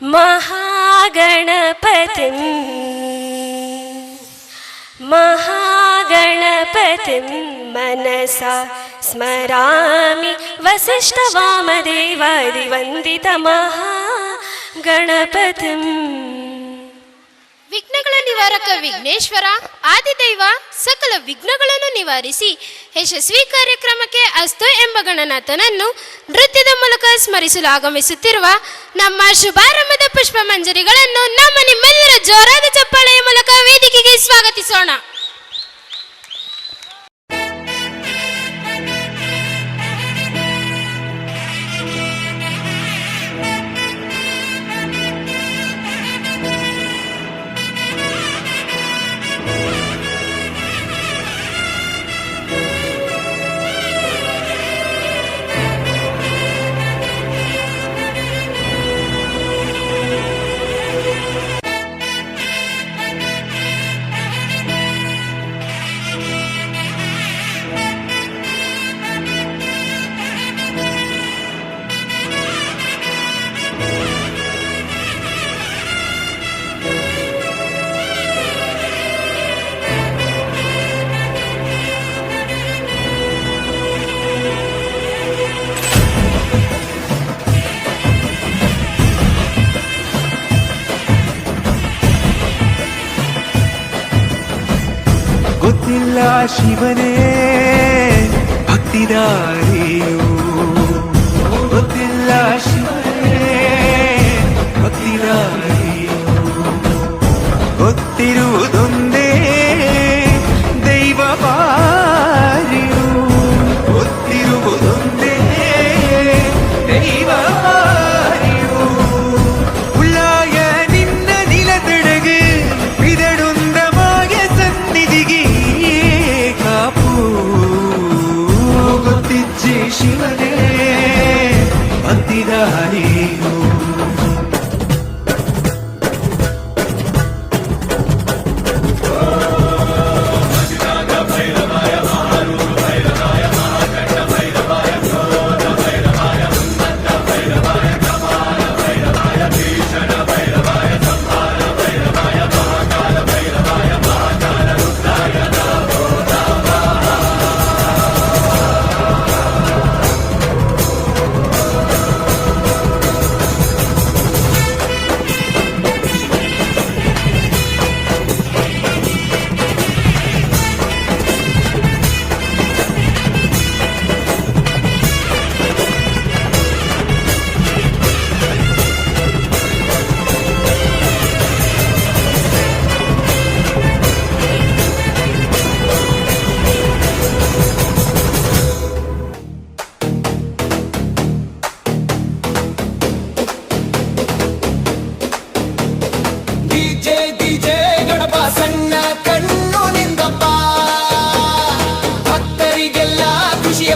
महागणपतिं मनसा स्मरामि वसिष्ठवामदेवादिवन्दितमहागणपतिम्. ವಿಘ್ನಗಳ ನಿವಾರಕ ವಿಘ್ನೇಶ್ವರ ಆದಿದೈವ ಸಕಲ ವಿಘ್ನಗಳನ್ನು ನಿವಾರಿಸಿ ಯಶಸ್ವಿ ಕಾರ್ಯಕ್ರಮಕ್ಕೆ ಅಸ್ತು ಎಂಬ ಗಣನಾಥನನ್ನು ನೃತ್ಯದ ಮೂಲಕ ಸ್ಮರಿಸಲು ಆಗಮಿಸುತ್ತಿರುವ ನಮ್ಮ ಶುಭಾರಂಭದ ಪುಷ್ಪ ಮಂಜರಿಗಳನ್ನು ನಿಮ್ಮೆಲ್ಲರ ಜೋರಾದ ಚಪ್ಪಾಳೆಯ ಮೂಲಕ ವೇದಿಕೆಗೆ ಸ್ವಾಗತಿಸೋಣ. ಗೊತ್ತಿಲ್ಲ ಶಿವನೇ ಭಕ್ತಿದಾರಿಯು, ಗೊತ್ತಿಲ್ಲ ಶಿವನೇ ಭಕ್ತಿದಾರಿಯು, ಗೊತ್ತಿರುವುದೊಂದೇ ದೈವ ಬಾರಿಯು, ಗೊತ್ತಿರುವುದೊಂದೇ ದೈವ ಬಾರಿಯು. ಉಳ್ಳಾಯ ನಿನ್ನ ನಿಲತಡಗು ಬಿದಡುಂದ ಮಾಯ ಸನ್ನಿಧಿಗೆ ಕಾಪು, ಗೊತ್ತಿಜ್ಜಿ ಶಿವನೇ ಭಕ್ತಿದಾರಿಯು. ಸಣ್ಣ ಕಣ್ಣು ನಿಂದಪ್ಪ ಭಕ್ತರಿಗೆಲ್ಲ ಖುಷಿಯ